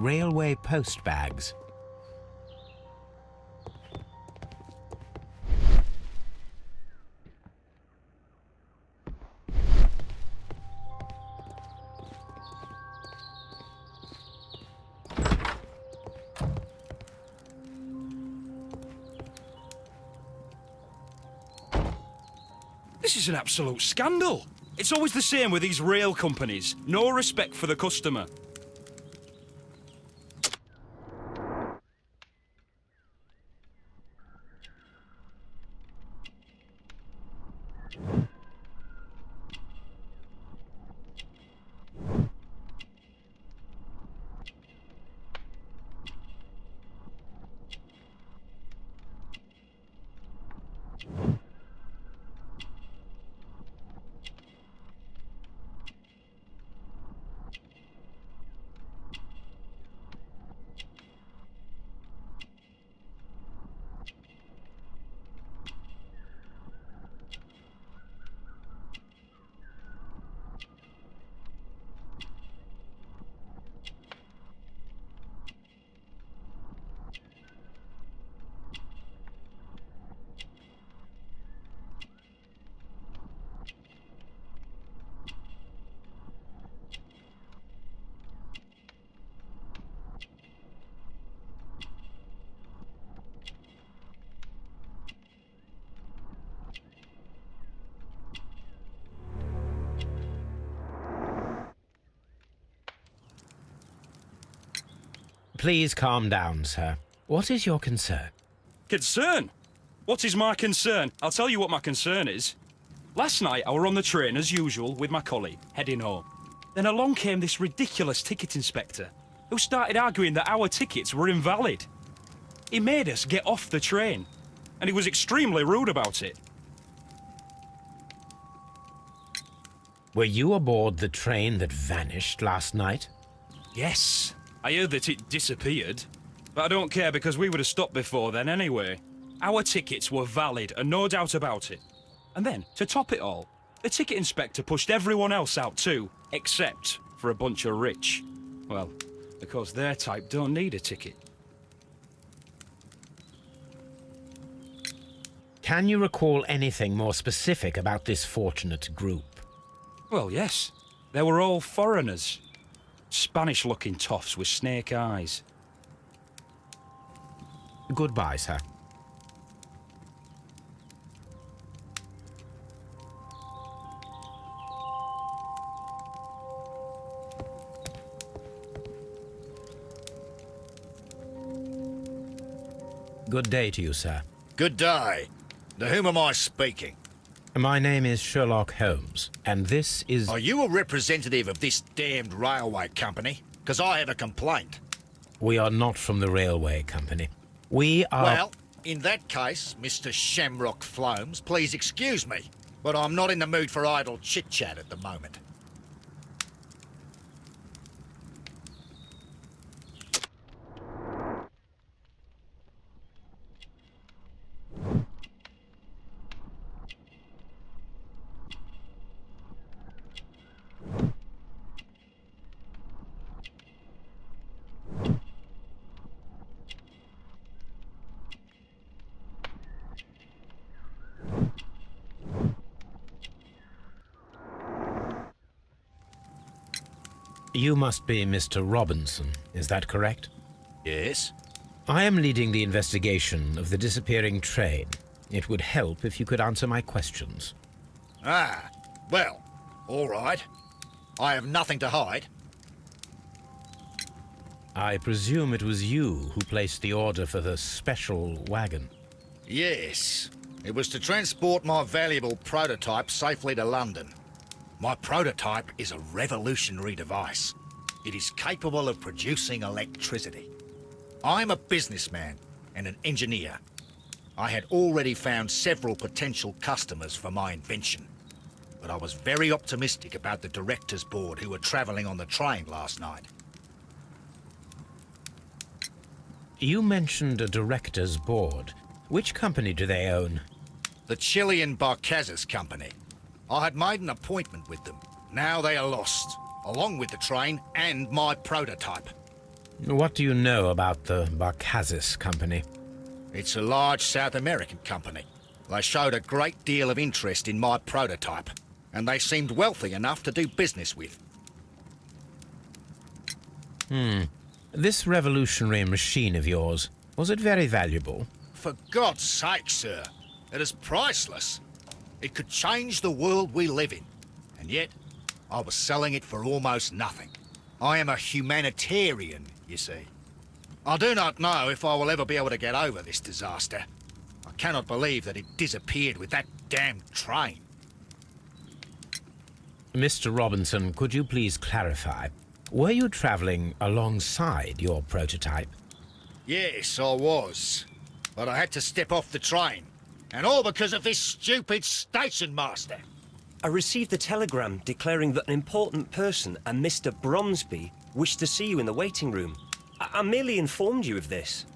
railway post bags. This is an absolute scandal. It's always the same with these rail companies. No respect for the customer. Please calm down, sir. What is your concern? Concern? What is my concern? I'll tell you what my concern is. Last night I were on the train as usual with my colleague, heading home. Then along came this ridiculous ticket inspector, who started arguing that our tickets were invalid. He made us get off the train, and he was extremely rude about it. Were you aboard the train that vanished last night? Yes, I heard that it disappeared. But I don't care because we would have stopped before then anyway. Our tickets were valid and no doubt about it. And then, to top it all, the ticket inspector pushed everyone else out too, except for a bunch of rich. Well, because their type don't need a ticket. Can you recall anything more specific about this fortunate group? Well, yes. They were all foreigners. Spanish-looking toffs with snake eyes. Goodbye, sir. Good day to you, sir. Good day. To whom am I speaking? My name is Sherlock Holmes, and this is... Are you a representative of this damned railway company? Because I have a complaint. We are not from the railway company. We are... Well, in that case, Mr. Shamrock Flomes, please excuse me, but I'm not in the mood for idle chit-chat at the moment. You must be Mr. Robinson, is that correct? Yes? I am leading the investigation of the disappearing train. It would help if you could answer my questions. Ah, well, all right. I have nothing to hide. I presume it was you who placed the order for the special wagon. Yes. It was to transport my valuable prototype safely to London. My prototype is a revolutionary device. It is capable of producing electricity. I'm a businessman and an engineer. I had already found several potential customers for my invention, but I was very optimistic about the directors' board who were travelling on the train last night. You mentioned a director's board. Which company do they own? The Chilean Barcazas Company. I had made an appointment with them. Now they are lost, along with the train and my prototype. What do you know about the Barkazis Company? It's a large South American company. They showed a great deal of interest in my prototype, and they seemed wealthy enough to do business with. This revolutionary machine of yours, was it very valuable? For God's sake, sir, it is priceless. It could change the world we live in, and yet I was selling it for almost nothing. I am a humanitarian, you see. I do not know if I will ever be able to get over this disaster. I cannot believe that it disappeared with that damned train. Mr. Robinson, could you please clarify? Were you travelling alongside your prototype? Yes, I was. But I had to step off the train. And all because of this stupid station master. I received a telegram declaring that an important person, a Mr. Bromsby, wished to see you in the waiting room. I merely informed you of this.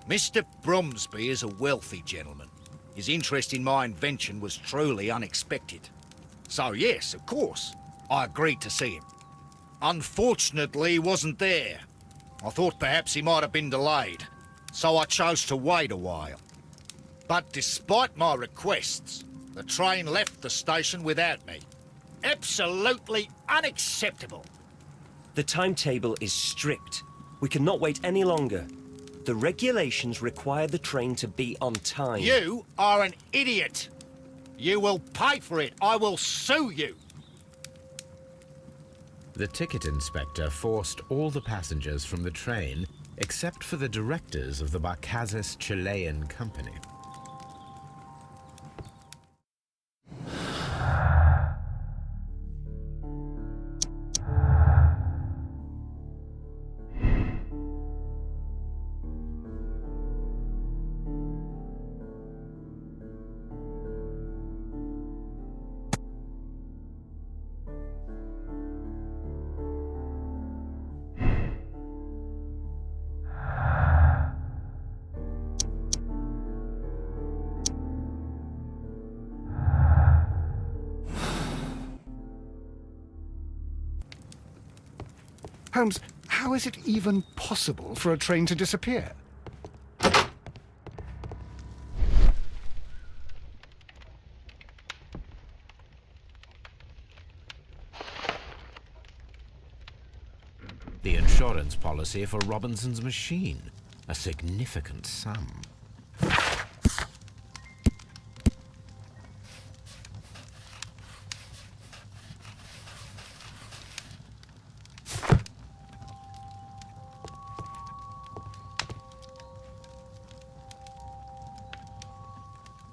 Mr. Bromsby is a wealthy gentleman. His interest in my invention was truly unexpected. So yes, of course, I agreed to see him. Unfortunately, he wasn't there. I thought perhaps he might have been delayed, so I chose to wait a while. But despite my requests, the train left the station without me. Absolutely unacceptable. The timetable is strict. We cannot wait any longer. The regulations require the train to be on time. You are an idiot. You will pay for it. I will sue you. The ticket inspector forced all the passengers from the train except for the directors of the Barkazis Chilean Company. Holmes, how is it even possible for a train to disappear? The insurance policy for Robinson's machine. A significant sum.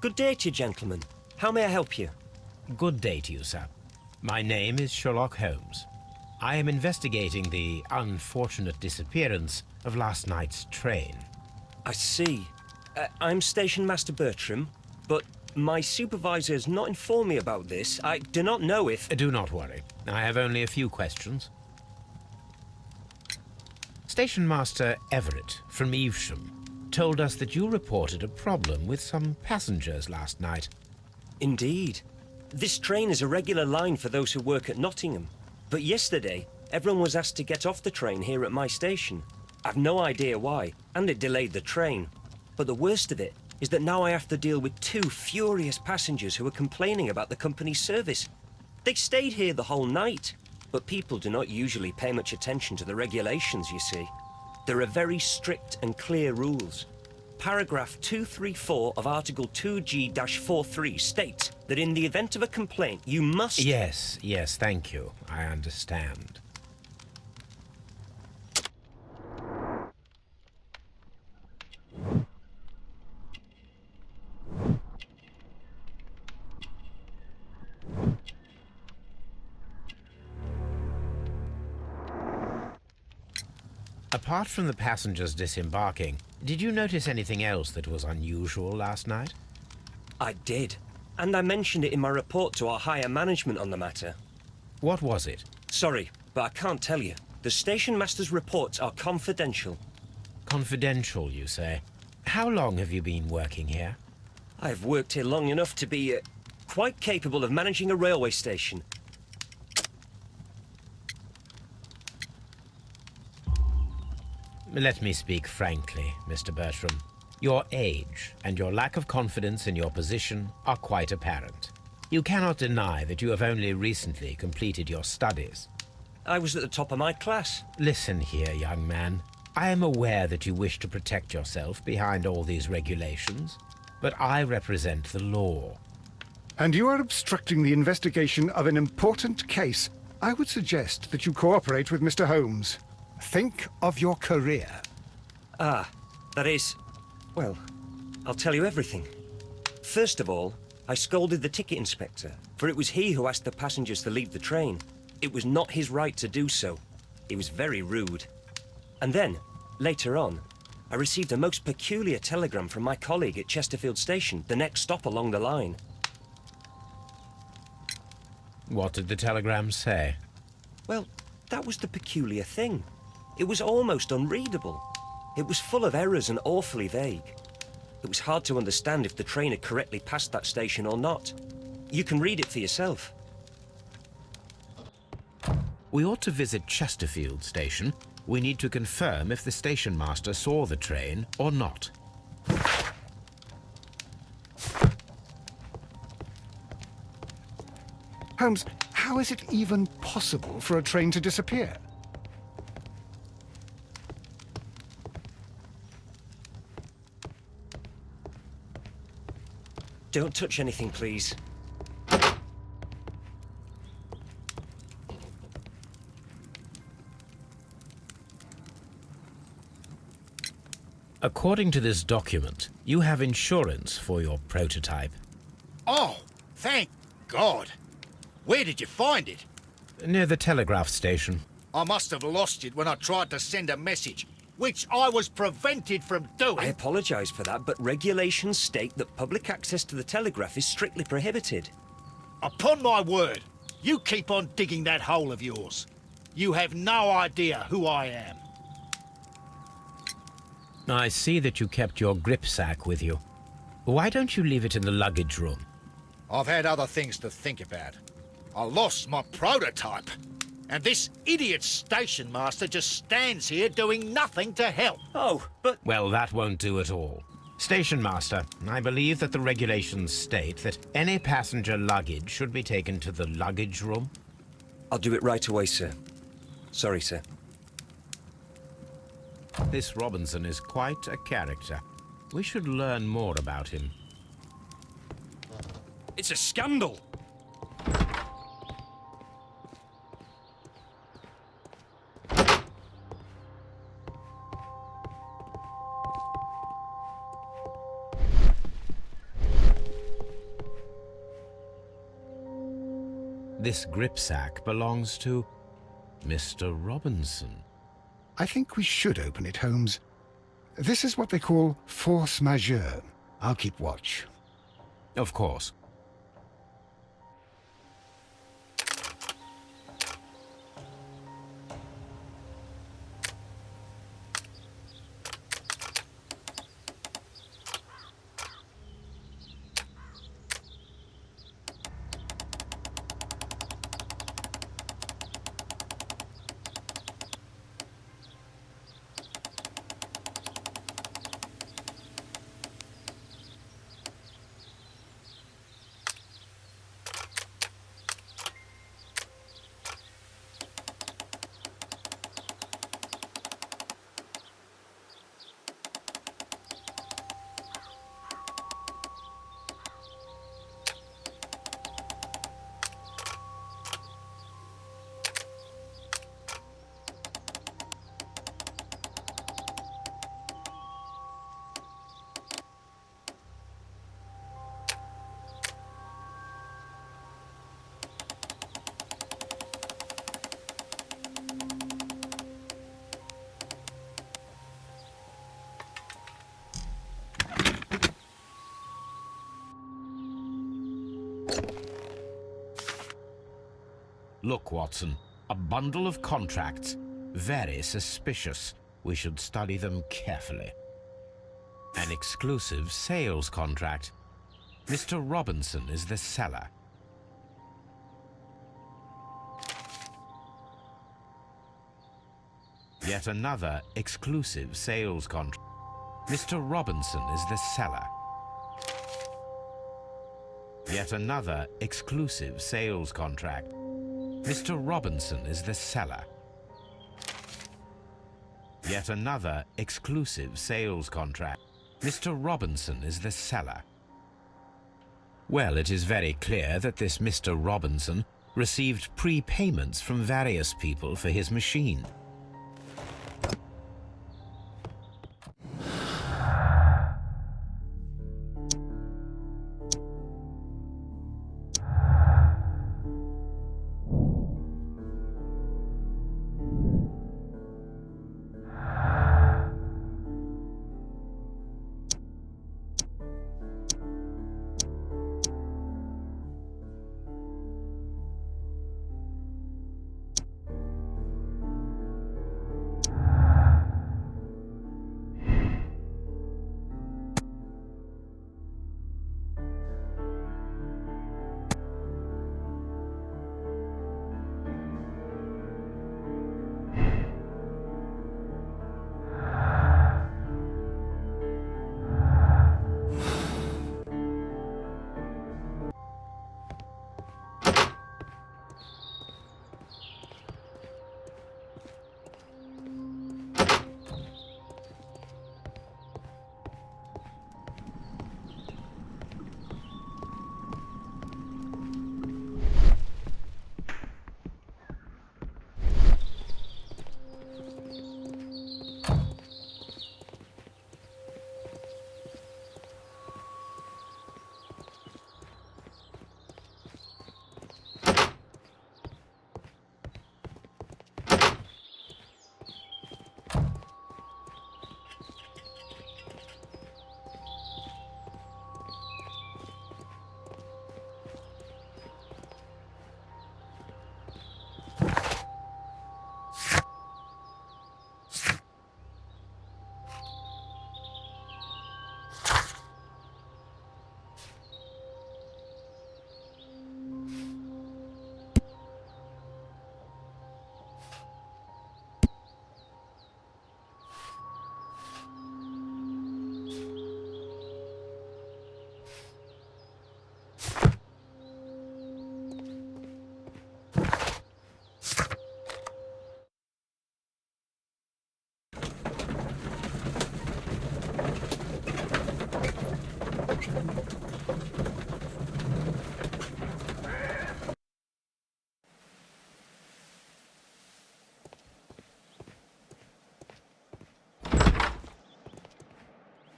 Good day to you, gentlemen. How may I help you? Good day to you, sir. My name is Sherlock Holmes. I am investigating the unfortunate disappearance of last night's train. I see. I'm Station Master Bertram, but my supervisor has not informed me about this. I do not know if... Do not worry. I have only a few questions. Station Master Everett from Evesham told us that you reported a problem with some passengers last night. Indeed. This train is a regular line for those who work at Nottingham. But yesterday, everyone was asked to get off the train here at my station. I've no idea why, and it delayed the train. But the worst of it is that now I have to deal with two furious passengers who are complaining about the company's service. They stayed here the whole night, but people do not usually pay much attention to the regulations, you see. There are very strict and clear rules. Paragraph 234 of Article 2G-43 states that in the event of a complaint, you must... Yes, thank you. I understand. Apart from the passengers disembarking, did you notice anything else that was unusual last night? I did, and I mentioned it in my report to our higher management on the matter. What was it? Sorry, but I can't tell you. The station master's reports are confidential. Confidential, you say? How long have you been working here? I've worked here long enough to be quite capable of managing a railway station. Let me speak frankly, Mr. Bertram. Your age and your lack of confidence in your position are quite apparent. You cannot deny that you have only recently completed your studies. I was at the top of my class. Listen here, young man. I am aware that you wish to protect yourself behind all these regulations, but I represent the law. And you are obstructing the investigation of an important case. I would suggest that you cooperate with Mr. Holmes. Think of your career. Ah, that is... Well, I'll tell you everything. First of all, I scolded the ticket inspector, for it was he who asked the passengers to leave the train. It was not his right to do so. He was very rude. And then, later on, I received a most peculiar telegram from my colleague at Chesterfield Station, the next stop along the line. What did the telegram say? Well, that was the peculiar thing. It was almost unreadable. It was full of errors and awfully vague. It was hard to understand if the train had correctly passed that station or not. You can read it for yourself. We ought to visit Chesterfield Station. We need to confirm if the station master saw the train or not. Holmes, how is it even possible for a train to disappear? Don't touch anything, please. According to this document, you have insurance for your prototype. Oh, thank God. Where did you find it? Near the telegraph station. I must have lost it when I tried to send a message, which I was prevented from doing. I apologize for that, but regulations state that public access to the telegraph is strictly prohibited. Upon my word, you keep on digging that hole of yours. You have no idea who I am. I see that you kept your grip sack with you. Why don't you leave it in the luggage room? I've had other things to think about. I lost my prototype. And this idiot station master just stands here doing nothing to help. Oh, but... Well, that won't do at all. Station master, I believe that the regulations state that any passenger luggage should be taken to the luggage room. I'll do it right away, sir. Sorry, sir. This Robinson is quite a character. We should learn more about him. It's a scandal. This grip sack belongs to Mr. Robinson. I think we should open it, Holmes. This is what they call force majeure. I'll keep watch. Of course. Look, Watson, a bundle of contracts. Very suspicious. We should study them carefully. An exclusive sales contract. Mr. Robinson is the seller. Yet another exclusive sales contract. Mr. Robinson is the seller. Yet another exclusive sales contract. Mr. Robinson is the seller. Yet another exclusive sales contract. Mr. Robinson is the seller. Well, it is very clear that this Mr. Robinson received prepayments from various people for his machine.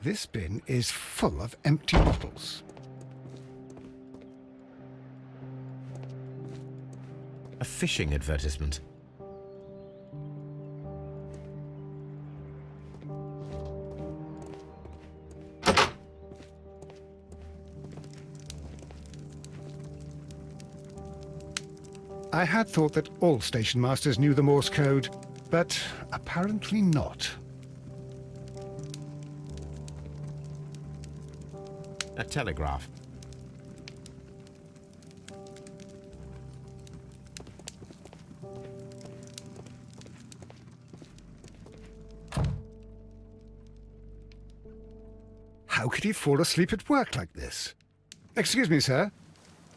This bin is full of empty bottles. A fishing advertisement. I had thought that all station masters knew the Morse code, but apparently not. A telegraph. How could he fall asleep at work like this? Excuse me, sir.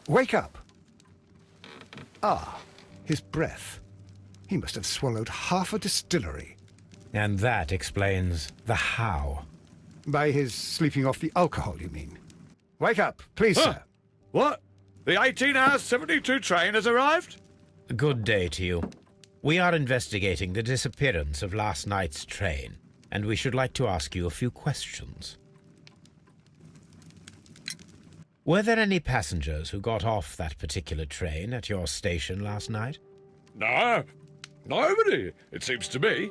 Wake up. Ah, his breath. He must have swallowed half a distillery. And that explains the how. By his sleeping off the alcohol, you mean? Wake up, please, sir. What? The 18-hour 72 train has arrived? Good day to you. We are investigating the disappearance of last night's train, and we should like to ask you a few questions. Were there any passengers who got off that particular train at your station last night? No, nobody, it seems to me.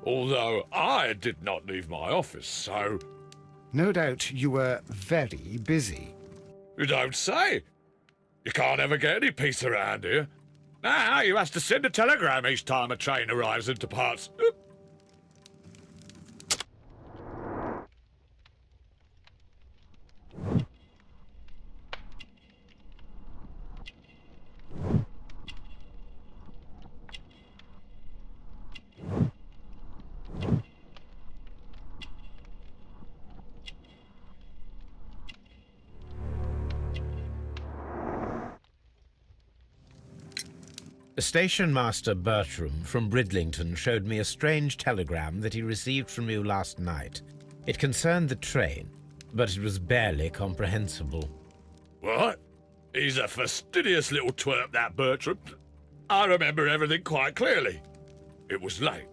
Although I did not leave my office, so... No doubt you were very busy. You don't say. You can't ever get any peace around here. Now you have to send a telegram each time a train arrives and departs. Station Master Bertram from Bridlington showed me a strange telegram that he received from you last night. It concerned the train, but it was barely comprehensible. What? He's a fastidious little twerp, that Bertram. I remember everything quite clearly. It was late,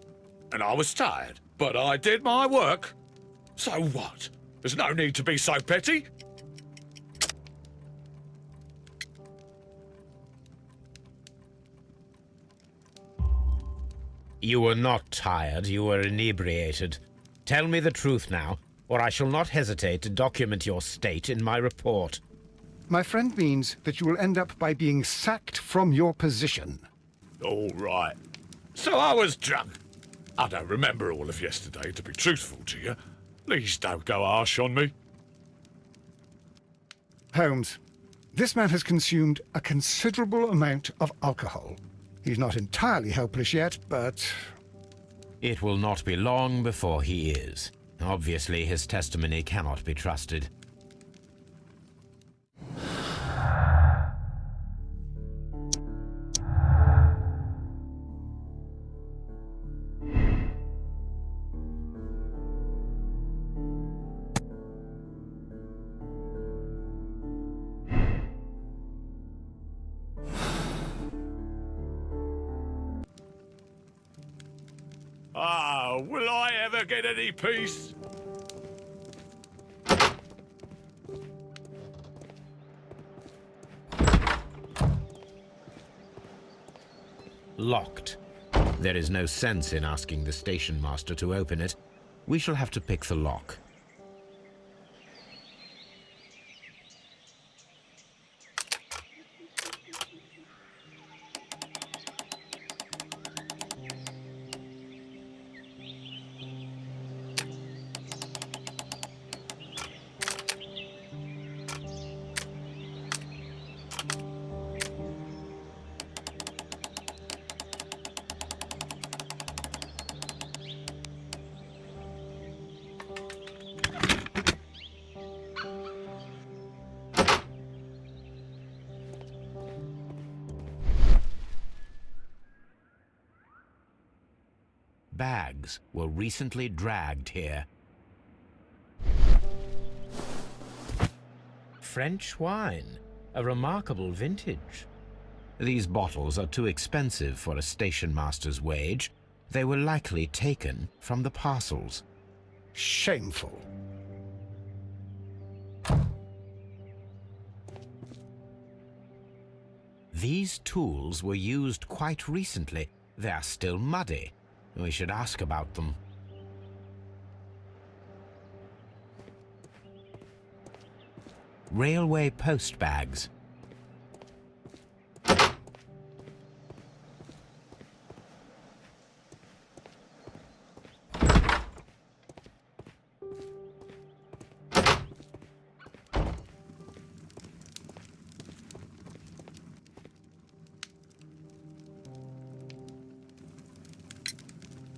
and I was tired, but I did my work. So what? There's no need to be so petty. You were not tired, you were inebriated. Tell me the truth now, or I shall not hesitate to document your state in my report. My friend means that you will end up by being sacked from your position. All right. So I was drunk. I don't remember all of yesterday, to be truthful to you. Please don't go harsh on me. Holmes, this man has consumed a considerable amount of alcohol. He's not entirely helpless yet, but... It will not be long before he is. Obviously, his testimony cannot be trusted. Ah, will I ever get any peace? Locked. There is no sense in asking the station master to open it. We shall have to pick the lock. Bags were recently dragged here. French wine, a remarkable vintage. These bottles are too expensive for a station master's wage. They were likely taken from the parcels. Shameful. These tools were used quite recently. They are still muddy. We should ask about them. Railway post bags.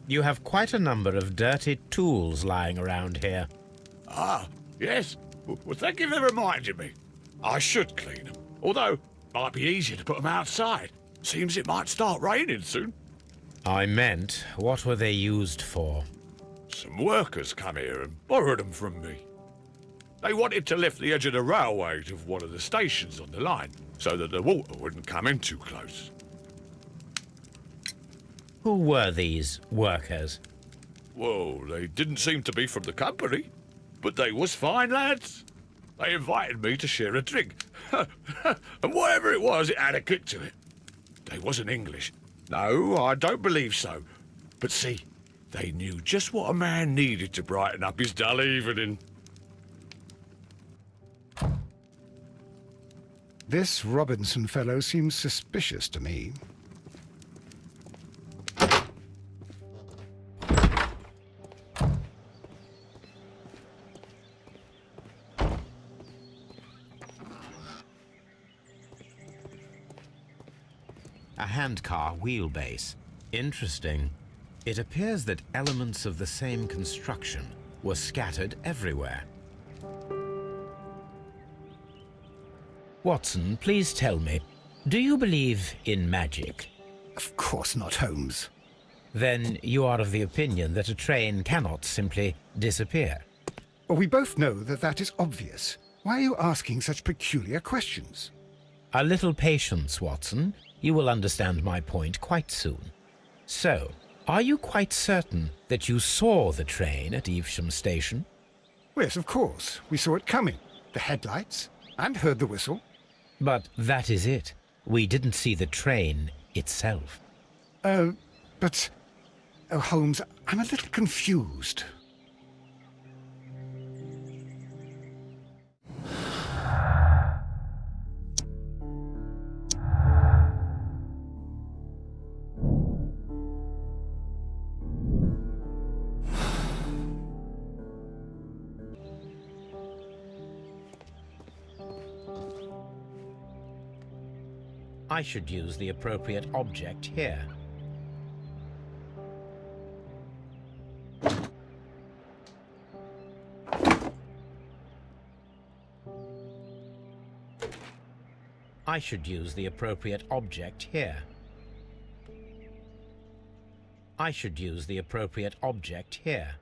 You have quite a number of dirty tools lying around here. Ah, yes. Well, thank you for reminding me. I should clean them. Although, it might be easier to put them outside. Seems it might start raining soon. I meant, what were they used for? Some workers come here and borrowed them from me. They wanted to lift the edge of the railway to one of the stations on the line, so that the water wouldn't come in too close. Who were these workers? Well, they didn't seem to be from the company, but they was fine lads. They invited me to share a drink. And whatever it was, it had a kick to it. They wasn't English. No, I don't believe so. But see, they knew just what a man needed to brighten up his dull evening. This Robinson fellow seems suspicious to me. A handcar wheelbase. Interesting. It appears that elements of the same construction were scattered everywhere. Watson, please tell me, do you believe in magic? Of course not, Holmes. Then you are of the opinion that a train cannot simply disappear. Well, we both know that that is obvious. Why are you asking such peculiar questions? A little patience, Watson. You will understand my point quite soon. So, are you quite certain that you saw the train at Evesham Station? Yes, of course. We saw it coming. The headlights, and heard the whistle. But that is it. We didn't see the train itself. But... Oh, Holmes, I'm a little confused. I should use the appropriate object here. I should use the appropriate object here. I should use the appropriate object here.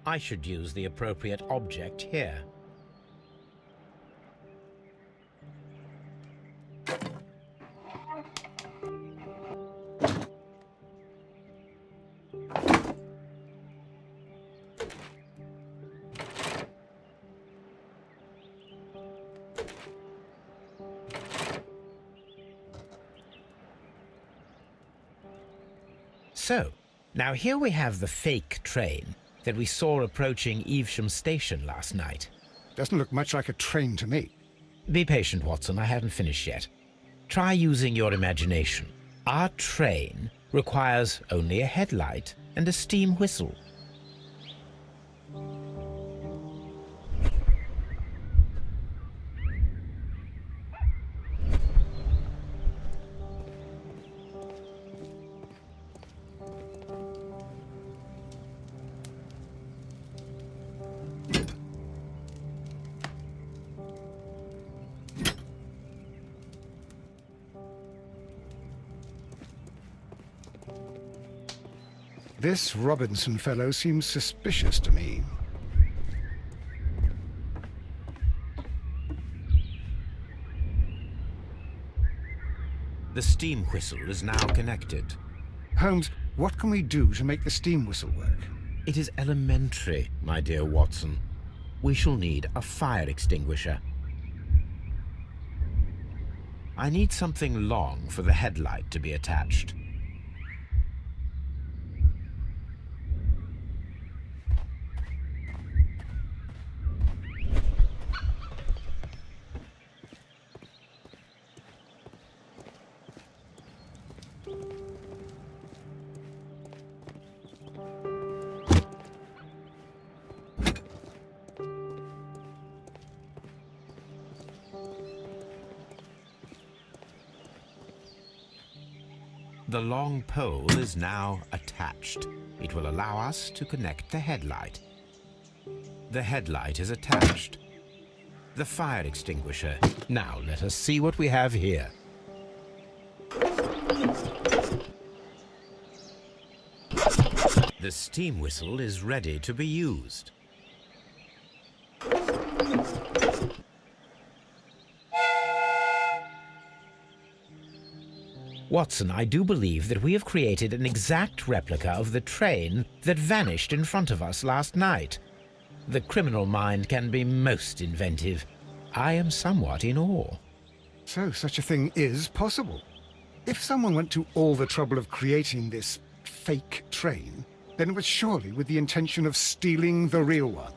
I should use the appropriate object here. So, now here we have the fake train that we saw approaching Evesham Station last night. Doesn't look much like a train to me. Be patient, Watson. I haven't finished yet. Try using your imagination. Our train requires only a headlight and a steam whistle. This Robinson fellow seems suspicious to me. The steam whistle is now connected. Holmes, what can we do to make the steam whistle work? It is elementary, my dear Watson. We shall need a fire extinguisher. I need something long for the headlight to be attached. The long pole is now attached. It will allow us to connect the headlight. The headlight is attached. The fire extinguisher. Now let us see what we have here. The steam whistle is ready to be used. Watson, I do believe that we have created an exact replica of the train that vanished in front of us last night. The criminal mind can be most inventive. I am somewhat in awe. So such a thing is possible. If someone went to all the trouble of creating this fake train, then it was surely with the intention of stealing the real one.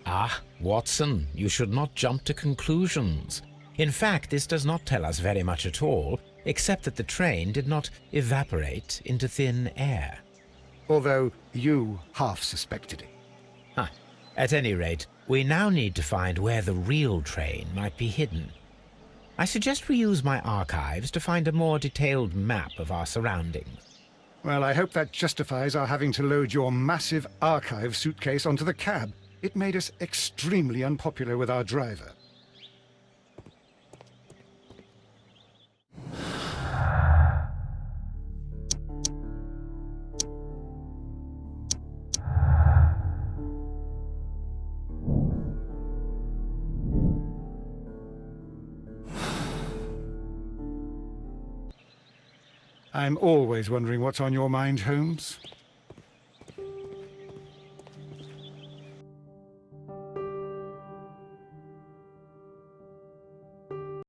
Ah, Watson, you should not jump to conclusions. In fact, this does not tell us very much at all, except that the train did not evaporate into thin air. Although you half suspected it. Ah, at any rate, we now need to find where the real train might be hidden. I suggest we use my archives to find a more detailed map of our surroundings. Well, I hope that justifies our having to load your massive archive suitcase onto the cab. It made us extremely unpopular with our driver. I'm always wondering what's on your mind, Holmes.